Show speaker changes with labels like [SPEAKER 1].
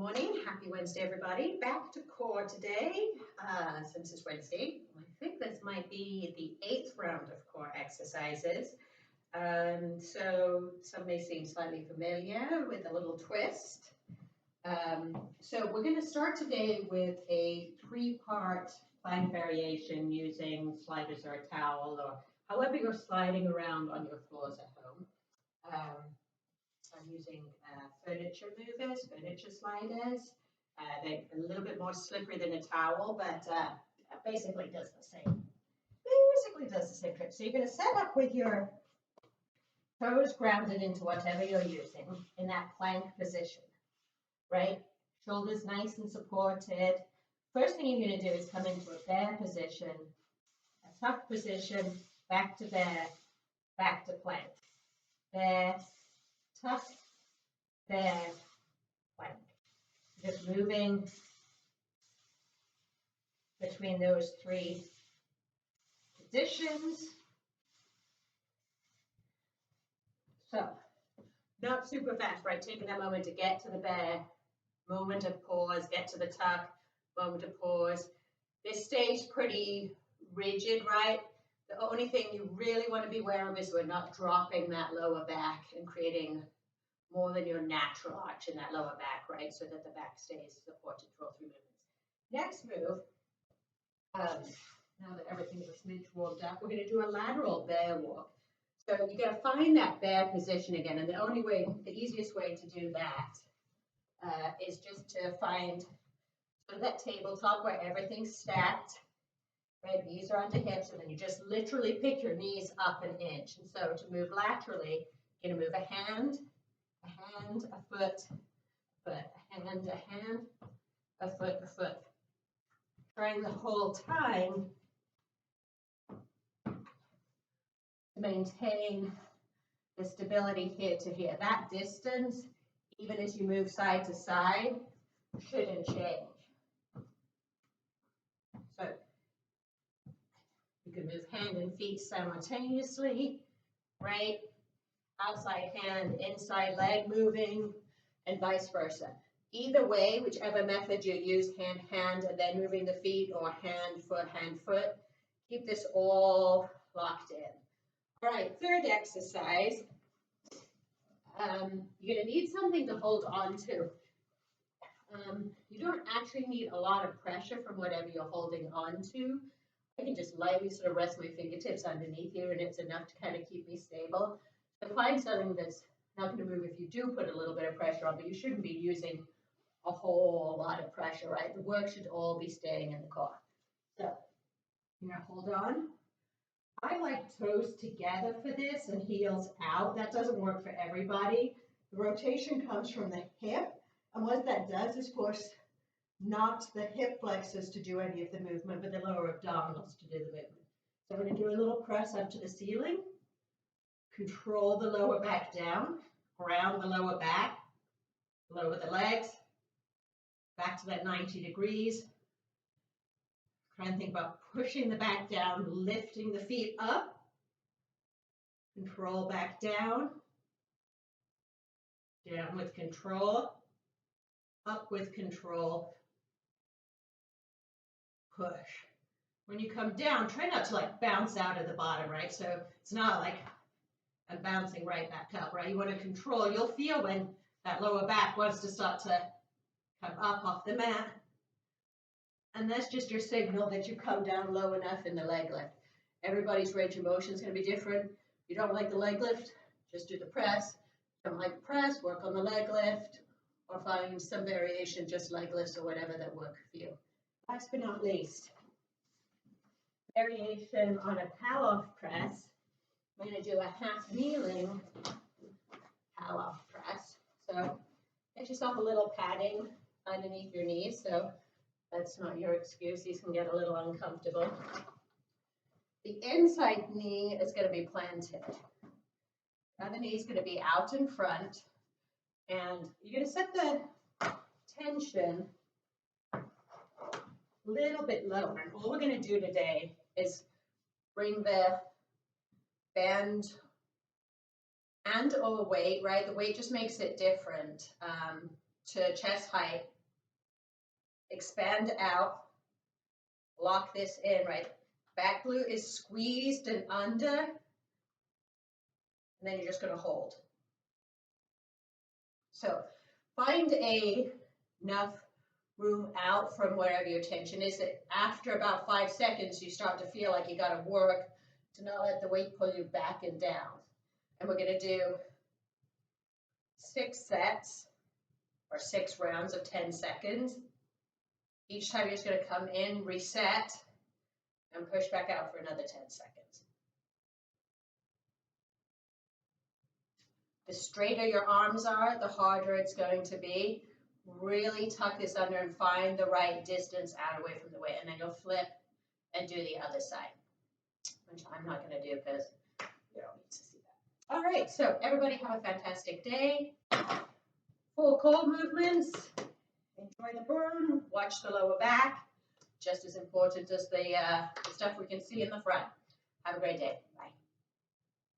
[SPEAKER 1] morning. Happy Wednesday, everybody. Back to core today, since it's Wednesday. I think this might be the 8th round of core exercises. So some may seem slightly familiar with a little twist. So we're going to start today with a 3-part plank variation using sliders or a towel or however you're sliding around on your floors at home. I'm using furniture movers, furniture sliders. They're a little bit more slippery than a towel, but basically does the same. Trick. So you're going to set up with your toes grounded into whatever you're using in that plank position, right? Shoulders nice and supported. First thing you're going to do is come into a bear position, a tuck position, back to bear, back to plank. Bear, tuck, bear, plank. Just moving between those 3 positions. So, not super fast, right? Taking that moment to get to the bear, moment of pause, get to the tuck, moment of pause. This stays pretty rigid, right? The only thing you really want to be aware of is we're not dropping that lower back and creating more than your natural arch in that lower back, right? So that the back stays supported for all 3 movements. Next move, now that everything's a smidge warmed up, we're going to do a lateral bear walk. So you got to find that bear position again. And the easiest way to do that is just to find sort of that tabletop where everything's stacked. Right, knees are onto hips, and then you just literally pick your knees up an inch. And so to move laterally, you're going to move a hand, a foot, a hand, a foot, a foot. Trying the whole time to maintain the stability here to here. That distance, even as you move side to side, shouldn't change. So you can move hand and feet simultaneously, right? Outside hand, inside leg moving, and vice versa. Either way, whichever method you use, hand, hand, and then moving the feet, or hand, foot, keep this all locked in. All right, third exercise. You're going to need something to hold on to. You don't actually need a lot of pressure from whatever you're holding on to. I can just lightly sort of rest my fingertips underneath here, and it's enough to kind of keep me stable. So find something that's not going to move if you do put a little bit of pressure on, but you shouldn't be using a whole lot of pressure, right? The work should all be staying in the core. So you're going to hold on. I like toes together for this and heels out. That doesn't work for everybody. The rotation comes from the hip, and what that does is force not the hip flexors to do any of the movement, but the lower abdominals to do the movement. So I'm going to do a little press up to the ceiling. Control the lower back down, ground the lower back, lower the legs, back to that 90 degrees. Try and think about pushing the back down, lifting the feet up. Control back down. Down with control. Up with control. Push. When you come down, try not to like bounce out of the bottom, right? So it's not like I'm bouncing right back up, right? You want to control. You'll feel when that lower back wants to start to come up off the mat. And that's just your signal that you come down low enough in the leg lift. Everybody's range of motion is going to be different. If you don't like the leg lift, just do the press. If you don't like the press, work on the leg lift, or find some variation, just leg lifts or whatever that work for you. Last but not least, variation on a palof press. I'm going to do a half kneeling palof press. So get yourself a little padding underneath your knees, so that's not your excuse. These can get a little uncomfortable. The inside knee is going to be planted. The other knee is going to be out in front, and you're going to set the tension a little bit lower. And all we're going to do today is bring the bend and or weight, right? The weight just makes it different to chest height expand out, lock this in, right? Back glute is squeezed and under, and then you're just going to hold. So find enough room out from wherever your tension is that after about 5 seconds, you start to feel like you got to work to not let the weight pull you back and down. And we're going to do 6 sets or 6 rounds of 10 seconds. Each time you're just going to come in, reset, and push back out for another 10 seconds. The straighter your arms are, the harder it's going to be. Really tuck this under and find the right distance out away from the weight, and then you'll flip and do the other side, which I'm not going to do because you don't need to see that. All right, so everybody have a fantastic day. Full core movements. Enjoy the burn. Watch the lower back. Just as important as the stuff we can see in the front. Have a great day. Bye.